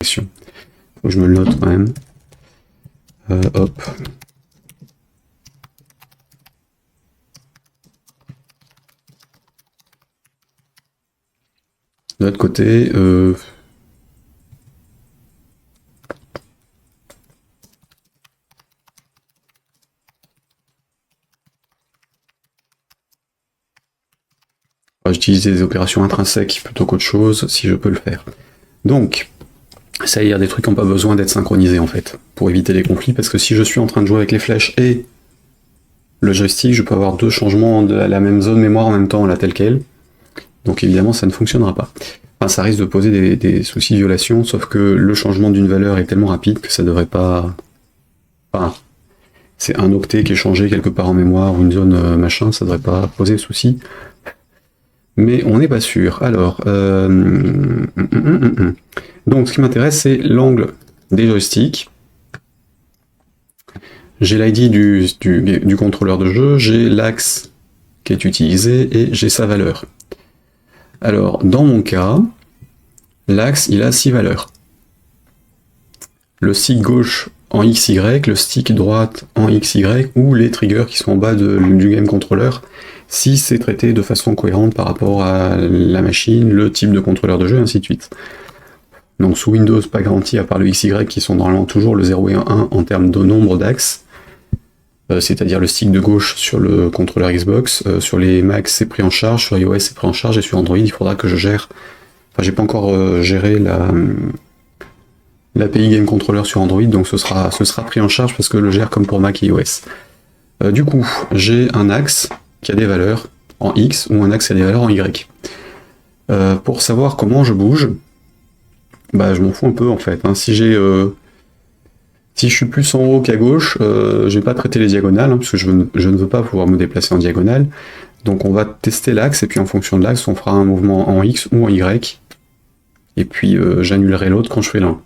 Faut que je me le note quand même. Hop. De l'autre côté, j'utilise des opérations intrinsèques plutôt qu'autre chose, si je peux le faire. Donc, ça, il y a des trucs qui n'ont pas besoin d'être synchronisés en fait, pour éviter les conflits, parce que si je suis en train de jouer avec les flèches et le joystick, je peux avoir deux changements de la même zone mémoire en même temps, là, telle quelle. Donc évidemment, ça ne fonctionnera pas. Enfin, ça risque de poser des soucis de violation, sauf que le changement d'une valeur est tellement rapide que ça devrait pas... Enfin, c'est un octet qui est changé quelque part en mémoire, ou une zone machin, ça devrait pas poser de soucis. Mais on n'est pas sûr. Alors, donc ce qui m'intéresse, c'est l'angle des joysticks. J'ai l'ID du contrôleur de jeu, j'ai l'axe qui est utilisé et j'ai sa valeur. Alors, dans mon cas, l'axe, il a 6 valeurs. Le stick gauche en XY, le stick droite en XY, ou les triggers qui sont en bas du game controller, si c'est traité de façon cohérente par rapport à la machine, le type de contrôleur de jeu, ainsi de suite. Donc sous Windows, pas garanti à part le XY qui sont normalement toujours le 0 et 1 en termes de nombre d'axes, c'est-à-dire le stick de gauche sur le contrôleur Xbox, sur les Macs c'est pris en charge, sur iOS c'est pris en charge, et sur Android il faudra que je gère, enfin j'ai pas encore géré l'API Game Controller sur Android, donc ce sera pris en charge parce que je le gère comme pour Mac et iOS. Du coup, j'ai un axe qui a des valeurs en X ou un axe qui a des valeurs en Y. Pour savoir comment je bouge, bah je m'en fous un peu en fait. Hein. Si je suis plus en haut qu'à gauche, je vais pas traiter les diagonales, hein, parce que je ne veux pas pouvoir me déplacer en diagonale. Donc on va tester l'axe, et puis en fonction de l'axe, on fera un mouvement en X ou en Y. Et puis j'annulerai l'autre quand je fais l'un.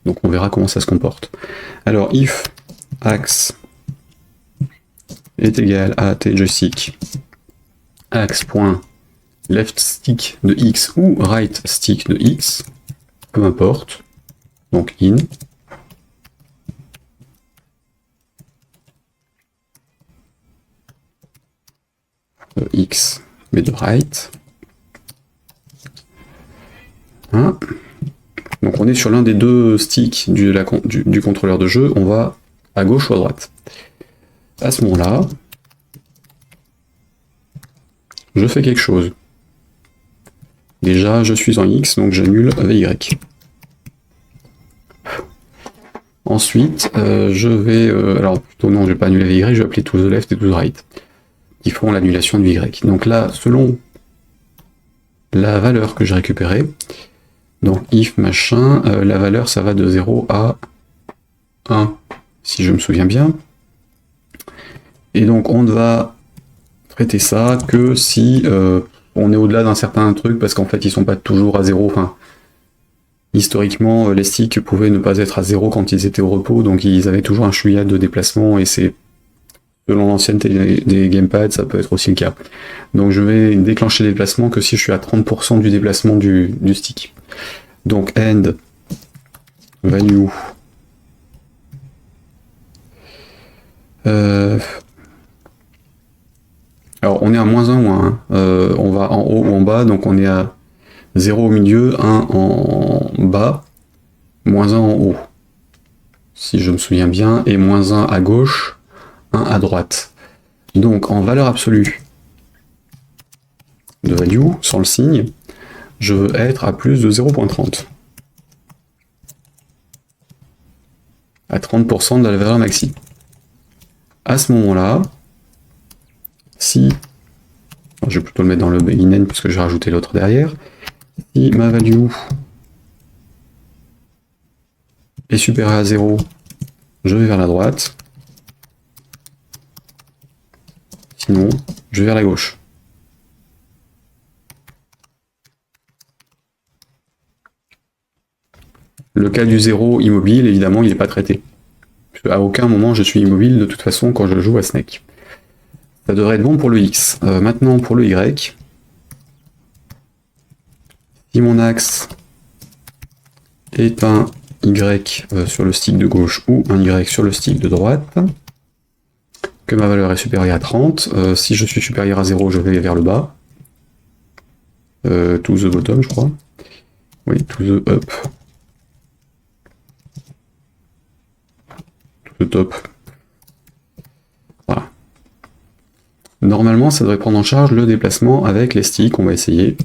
Donc on verra comment ça se comporte. Alors if axe est égal à t joystick axe.left stick de x ou right stick de x, peu importe, donc in, de x mais de right. Hein. Donc on est sur l'un des deux sticks du contrôleur de jeu, on va à gauche ou à droite. À ce moment-là, je fais quelque chose. Déjà, je suis en X, donc j'annule VY. Ensuite, je vais... alors, plutôt non, je vais pas annuler VY, je vais appeler to the left et to the right, qui feront l'annulation de VY. Donc là, selon la valeur que j'ai récupérée, donc if machin, la valeur, ça va de 0 à 1, si je me souviens bien. Et donc, on ne va traiter ça que si on est au-delà d'un certain truc, parce qu'en fait, ils sont pas toujours à 0, enfin... Historiquement, les sticks pouvaient ne pas être à 0 quand ils étaient au repos, donc ils avaient toujours un chouïa de déplacement, et c'est, selon l'ancienneté des gamepads, ça peut être aussi le cas. Donc je vais déclencher les déplacements que si je suis à 30% du déplacement du stick. Donc end value alors on est à -1 ou 1, on va en haut ou en bas, donc on est à 0 au milieu, 1 en bas, -1 en haut, si je me souviens bien, et -1 à gauche, 1 à droite. Donc en valeur absolue de value, sans le signe, je veux être à plus de 0.30. À 30% de la valeur maxi. À ce moment-là, si... je vais plutôt le mettre dans le begin puisque je vais rajouter l'autre derrière. Si ma value est supérieure à 0, je vais vers la droite. Sinon, je vais vers la gauche. Le cas du 0 immobile, évidemment, il n'est pas traité. À aucun moment je suis immobile de toute façon quand je joue à Snake. Ça devrait être bon pour le X. Maintenant pour le Y. Si mon axe est un Y sur le stick de gauche ou un Y sur le stick de droite, que ma valeur est supérieure à 30. Si je suis supérieur à 0, je vais vers le bas. To the bottom, je crois. Oui, to the up. To the top. Voilà. Normalement, ça devrait prendre en charge le déplacement avec les sticks. On va essayer.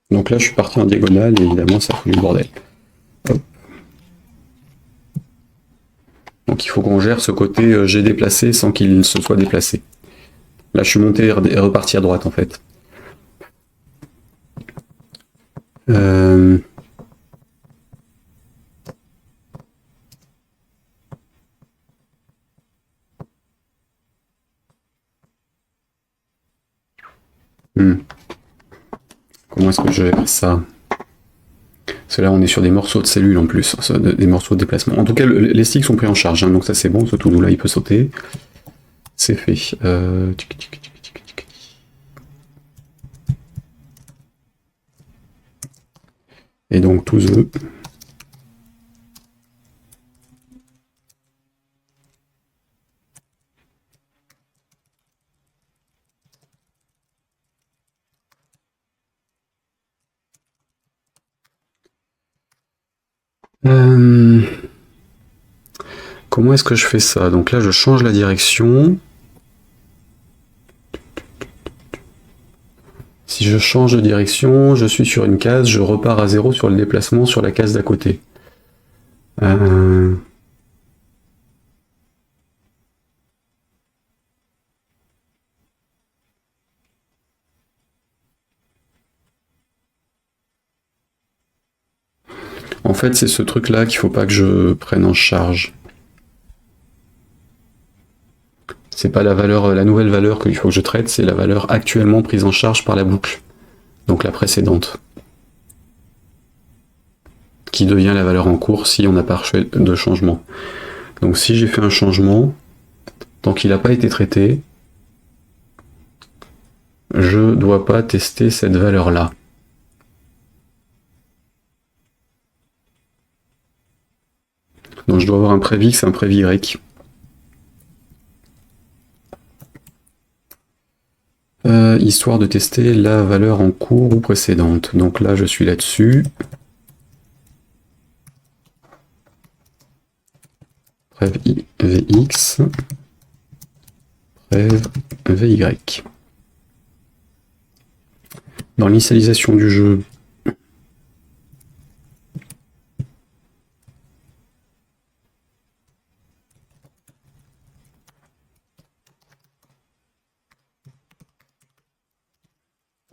Donc là, je suis parti en diagonale et évidemment, ça fout du bordel. Hop. Donc il faut qu'on gère ce côté j'ai déplacé sans qu'il se soit déplacé. Là, je suis monté et reparti à droite en fait. Comment est-ce que je gère ça? Parce que là, on est sur des morceaux de cellules en plus, des morceaux de déplacement. En tout cas, les sticks sont pris en charge, hein, donc ça c'est bon, ce to-do là, il peut sauter. C'est fait. Et donc, to the... Comment est-ce que je fais ça? Donc là, je change la direction. Si je change de direction, je suis sur une case, je repars à 0 sur le déplacement sur la case d'à côté. En fait, c'est ce truc-là qu'il faut pas que je prenne en charge. C'est pas la valeur, la nouvelle valeur qu'il faut que je traite, c'est la valeur actuellement prise en charge par la boucle. Donc la précédente. Qui devient la valeur en cours si on n'a pas fait de changement. Donc si j'ai fait un changement, tant qu'il n'a pas été traité, je ne dois pas tester cette valeur-là. Donc je dois avoir un prév X et un prév Y. Histoire de tester la valeur en cours ou précédente. Donc là, je suis là-dessus. Prév Vx, prév Vy. Dans l'initialisation du jeu,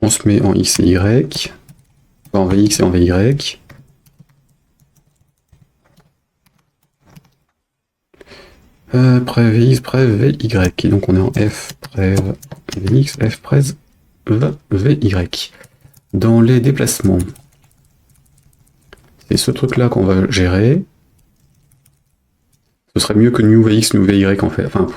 on se met en X et Y, en Vx et en Vy. Prév Vx, prév Vy. Et donc on est en F, prév Vx, F, prév Vy. Dans les déplacements, c'est ce truc-là qu'on va gérer. Ce serait mieux que new Vx, new Vy en fait. Enfin,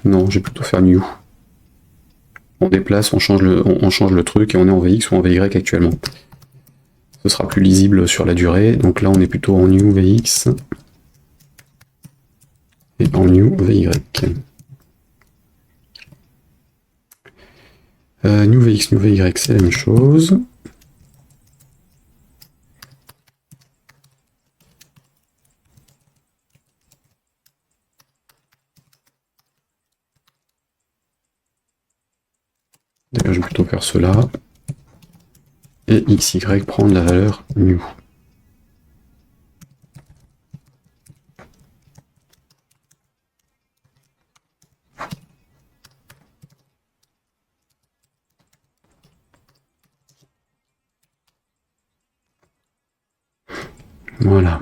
non, je vais plutôt faire new. On déplace, on change le truc et on est en Vx ou en Vy actuellement. Ce sera plus lisible sur la durée. Donc là, on est plutôt en new Vx et en new Vy. New Vx, new Vy, c'est la même chose. D'ailleurs, je vais plutôt faire cela. Et xy prendre la valeur new. Voilà.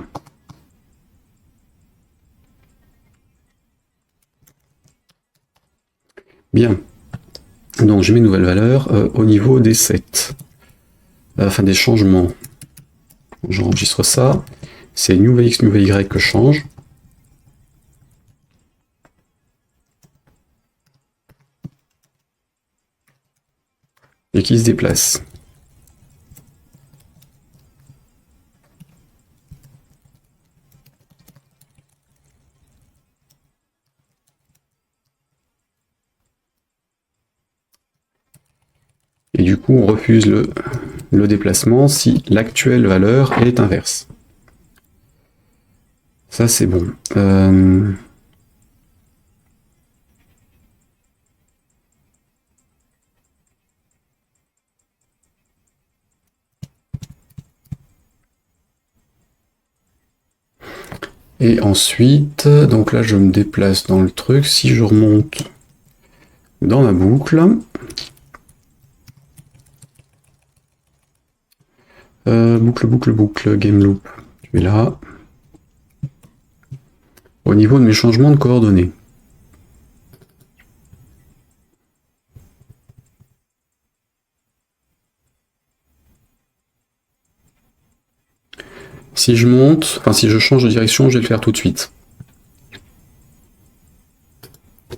donc j'ai mes nouvelles valeurs au niveau des sets. Enfin des changements. J'enregistre ça. C'est new VX, new VY que je change. Et qui se déplace. Et du coup, on refuse le déplacement si l'actuelle valeur est inverse. Ça, c'est bon. Et ensuite, donc là, je me déplace dans le truc. Si je remonte dans ma boucle, boucle, game loop. Tu es là. Au niveau de mes changements de coordonnées. Si je monte, enfin si je change de direction, je vais le faire tout de suite.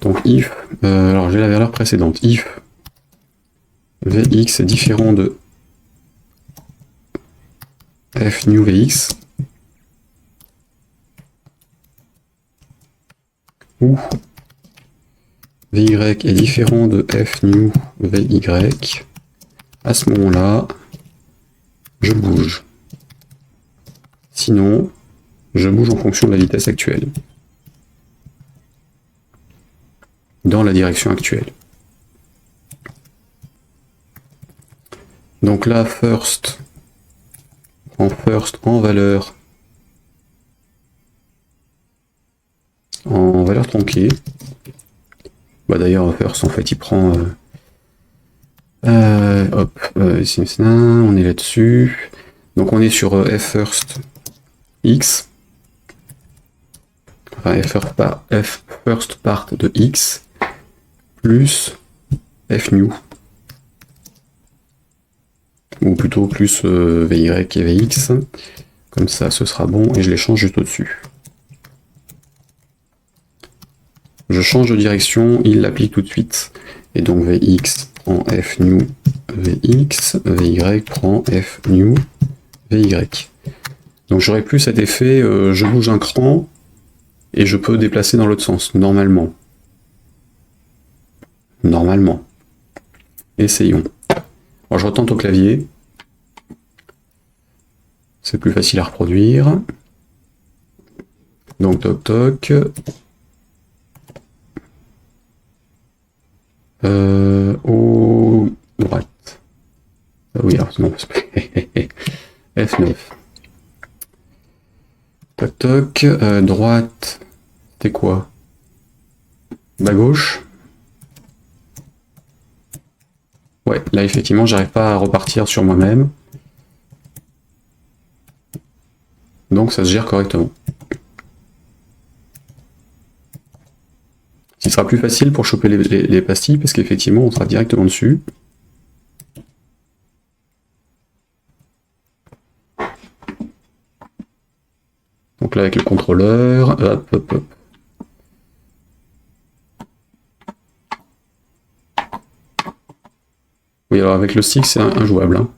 Donc if, alors j'ai la valeur précédente, if Vx est différent de f new Vx, ou Vy est différent de f new Vy, à ce moment-là, je bouge. Sinon, je bouge en fonction de la vitesse actuelle. Dans la direction actuelle. Donc là, first en valeur tronquée. Bah d'ailleurs, first en fait il prend hop, on est là-dessus. Donc on est sur f first x, enfin f first part de x plus f new, ou plutôt plus vy et vx. Comme ça, ce sera bon et je les change juste au-dessus. Je change de direction, il l'applique tout de suite. Et donc Vx prend f new Vx, Vy prend f new Vy. Donc j'aurai plus cet effet, je bouge un cran et je peux déplacer dans l'autre sens, normalement. Normalement. Essayons. Alors je retente au clavier. C'est plus facile à reproduire. Donc toc toc. Au droite. Oui, alors non, F9. Toc toc, droite, c'était quoi? Bas gauche. Ouais, là effectivement, j'arrive pas à repartir sur moi-même. Donc ça se gère correctement. Ce sera plus facile pour choper les pastilles, parce qu'effectivement, on sera directement dessus. Donc là, avec le contrôleur, hop, hop, hop. Oui, alors avec le stick, c'est injouable. Hein.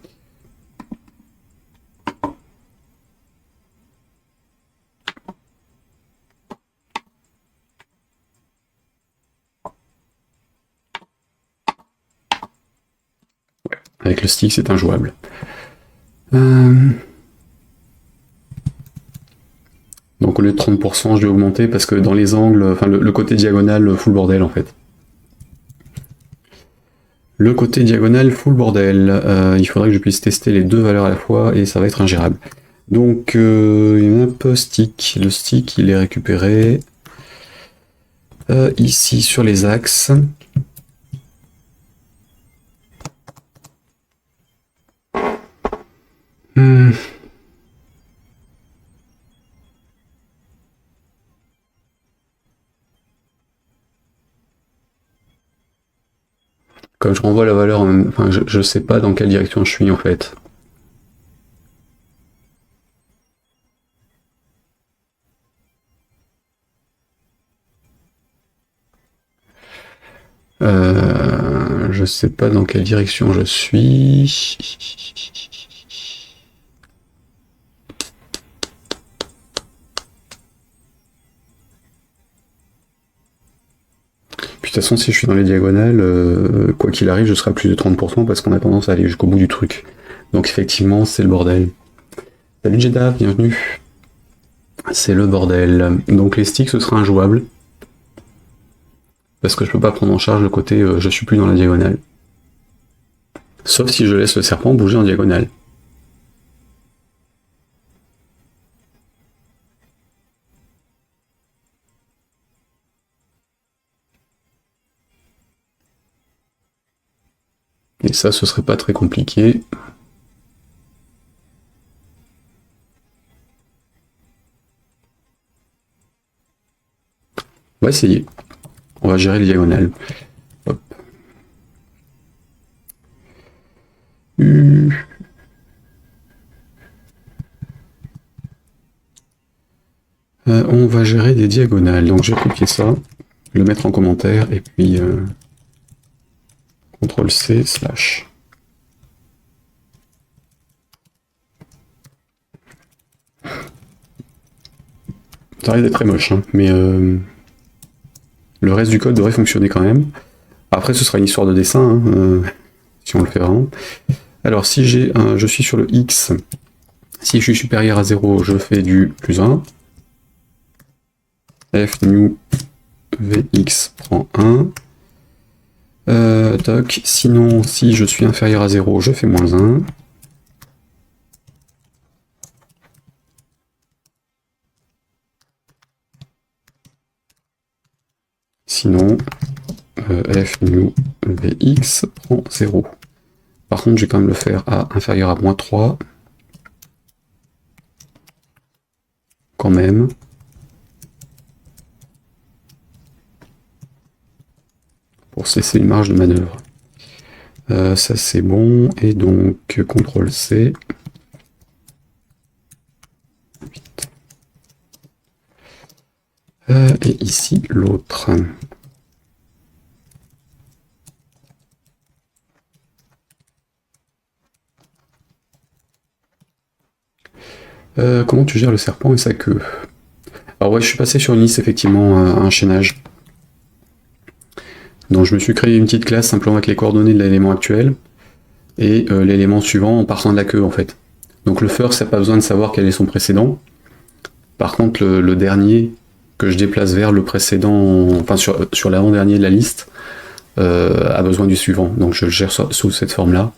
Ouais, avec le stick, c'est injouable. Donc au lieu de 30%, je vais augmenter parce que dans les angles, enfin le côté diagonal, full bordel en fait. Le côté diagonal, full bordel. Il faudrait que je puisse tester les deux valeurs à la fois et ça va être ingérable. Donc, hop, stick. Le stick, il est récupéré ici sur les axes. Comme je renvoie la valeur, enfin, je sais pas dans quelle direction je suis en fait. Je sais pas dans quelle direction je suis. Puis de toute façon, si je suis dans les diagonales, quoi qu'il arrive, je serai à plus de 30% parce qu'on a tendance à aller jusqu'au bout du truc. Donc effectivement, c'est le bordel. Salut Jeddah, bienvenue. C'est le bordel. Donc les sticks, ce sera injouable. Parce que je peux pas prendre en charge le côté je suis plus dans la diagonale. Sauf si je laisse le serpent bouger en diagonale. Et ça, ce serait pas très compliqué. On va essayer. On va gérer les diagonales. Hop. On va gérer des diagonales. Donc je vais copier ça, le mettre en commentaire, et puis CTRL-C, slash. Ça risque d'être très moche, hein, mais le reste du code devrait fonctionner quand même. Après, ce sera une histoire de dessin, hein, si on le fait vraiment. Alors, si je suis sur le X, si je suis supérieur à 0, je fais du +1. F new Vx prend 1. Toc. Sinon, si je suis inférieur à 0, je fais -1. Sinon, F new Vx prend 0. Par contre, je vais quand même le faire à inférieur à -3. Quand même. Pour cesser une marge de manœuvre. Ça c'est bon, et donc CTRL-C. Et ici l'autre. Comment tu gères le serpent et sa queue? Alors ouais, je suis passé sur une liste effectivement à enchaînage. Donc je me suis créé une petite classe simplement avec les coordonnées de l'élément actuel et l'élément suivant en partant de la queue en fait. Donc le first, ça n'a pas besoin de savoir quel est son précédent. Par contre, le dernier que je déplace vers le précédent, enfin sur l'avant-dernier de la liste, a besoin du suivant. Donc je le gère sous cette forme-là.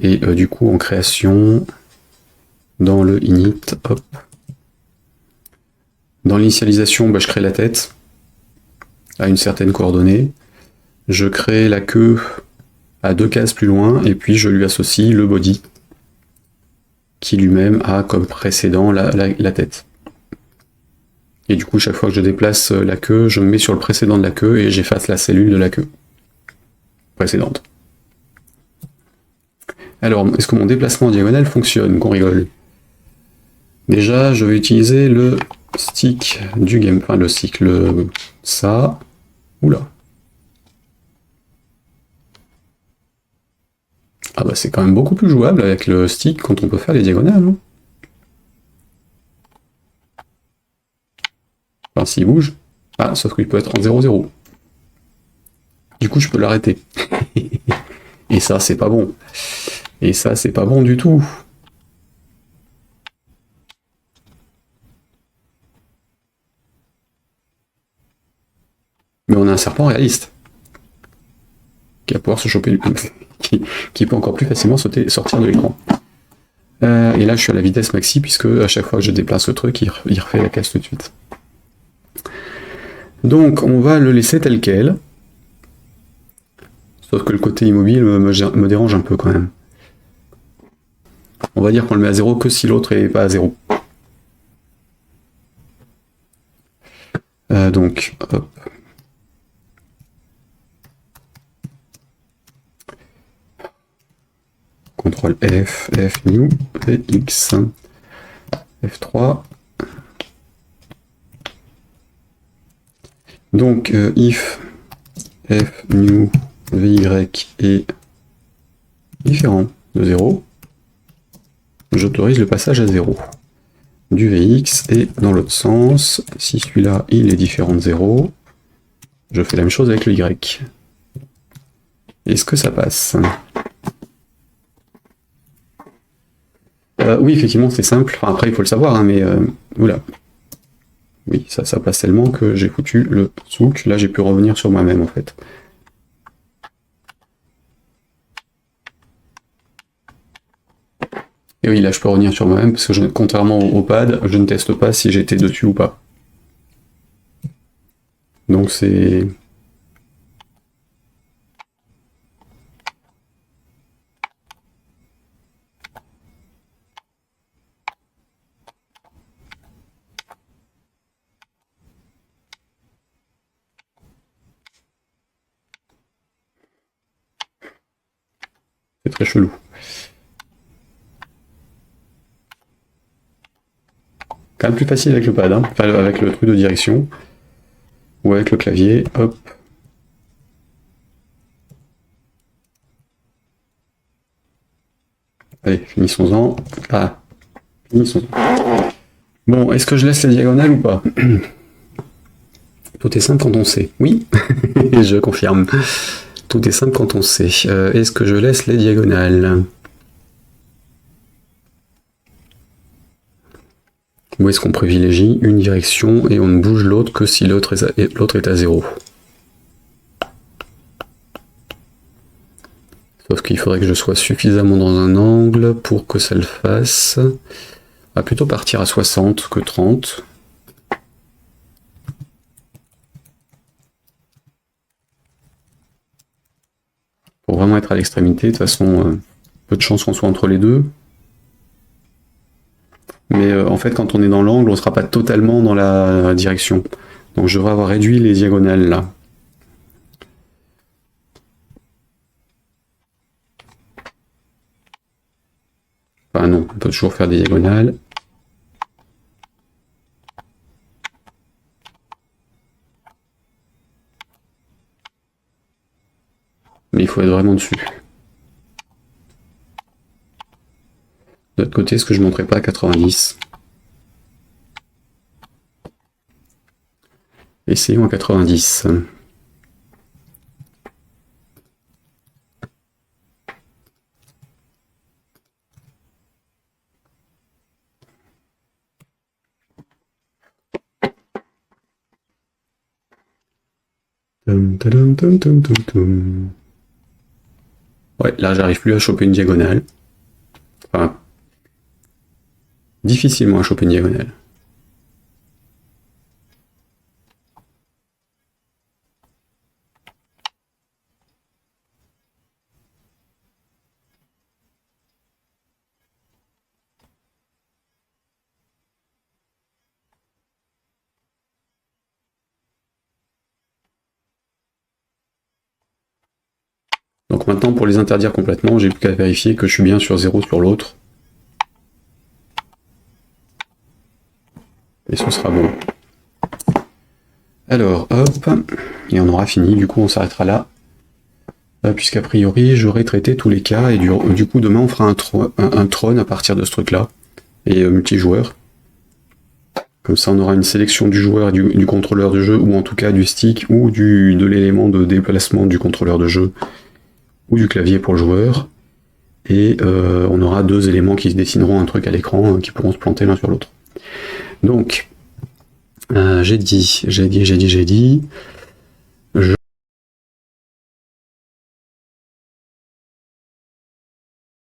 Et du coup, en création, dans le init, hop. Dans l'initialisation, je crée la tête à une certaine coordonnée. Je crée la queue à 2 cases plus loin, et puis je lui associe le body, qui lui-même a comme précédent la tête. Et du coup, chaque fois que je déplace la queue, je me mets sur le précédent de la queue et j'efface la cellule de la queue précédente. Alors, est-ce que mon déplacement en diagonale fonctionne? Qu'on rigole. Déjà, je vais utiliser le stick du game, enfin le stick, ça. Oula. Ah bah c'est quand même beaucoup plus jouable avec le stick quand on peut faire les diagonales. Hein. Enfin, s'il bouge. Ah, sauf qu'il peut être en 0-0. Du coup, je peux l'arrêter. Et ça, c'est pas bon. Et ça, c'est pas bon du tout. Mais on a un serpent réaliste. Qui va pouvoir se choper qui peut encore plus facilement sortir de l'écran. Et là, je suis à la vitesse maxi, puisque à chaque fois que je déplace le truc, il refait la case tout de suite. Donc, on va le laisser tel quel. Sauf que le côté immobile me dérange un peu quand même. On va dire qu'on le met à 0 que si l'autre n'est pas à 0. Donc, hop. CTRL F, F new, VX, F3. Donc if F new VY est différent de 0, j'autorise le passage à 0 du VX, et dans l'autre sens, si celui-là il est différent de 0, je fais la même chose avec le Y. Est-ce que ça passe? Oui, effectivement, c'est simple. Enfin, après, il faut le savoir, hein, mais oula. Oui, ça passe tellement que j'ai foutu le souk. Là, j'ai pu revenir sur moi-même, en fait. Et oui, là, je peux revenir sur moi-même, parce que contrairement au pad, je ne teste pas si j'étais dessus ou pas. Donc, c'est... c'est très chelou. Quand même plus facile avec le pad, hein. Enfin, avec le truc de direction, ou avec le clavier, hop. Allez, finissons-en. Ah, finissons-en. Bon, est-ce que je laisse la diagonale ou pas? Tout est simple quand on sait. Oui, je confirme. Tout est simple quand on sait. Est-ce que je laisse les diagonales? Ou est-ce qu'on privilégie une direction et on ne bouge l'autre que si l'autre est à 0? Sauf qu'il faudrait que je sois suffisamment dans un angle pour que ça le fasse. On va plutôt partir à 60 que 30. Pour vraiment être à l'extrémité, de toute façon, peu de chance qu'on soit entre les deux. Mais en fait, quand on est dans l'angle, on ne sera pas totalement dans la direction. Donc je devrais avoir réduit les diagonales là. Enfin non, on peut toujours faire des diagonales. Mais il faut être vraiment dessus. De l'autre côté, est-ce que je ne monterai pas à 90? Essayons à 90. Ouais, là j'arrive plus à choper une diagonale. Enfin, difficilement à choper une diagonale. Donc maintenant, pour les interdire complètement, j'ai plus qu'à vérifier que je suis bien sur 0 sur l'autre. Et ce sera bon. Alors, hop, et on aura fini, du coup on s'arrêtera là. Puisqu'a priori, j'aurai traité tous les cas, et du coup demain on fera un Tron à partir de ce truc-là, et multijoueur. Comme ça on aura une sélection du joueur et du contrôleur de jeu, ou en tout cas du stick, ou de l'élément de déplacement du contrôleur de jeu, ou du clavier pour le joueur, et on aura deux éléments qui se dessineront un truc à l'écran, qui pourront se planter l'un sur l'autre. Donc, j'ai dit.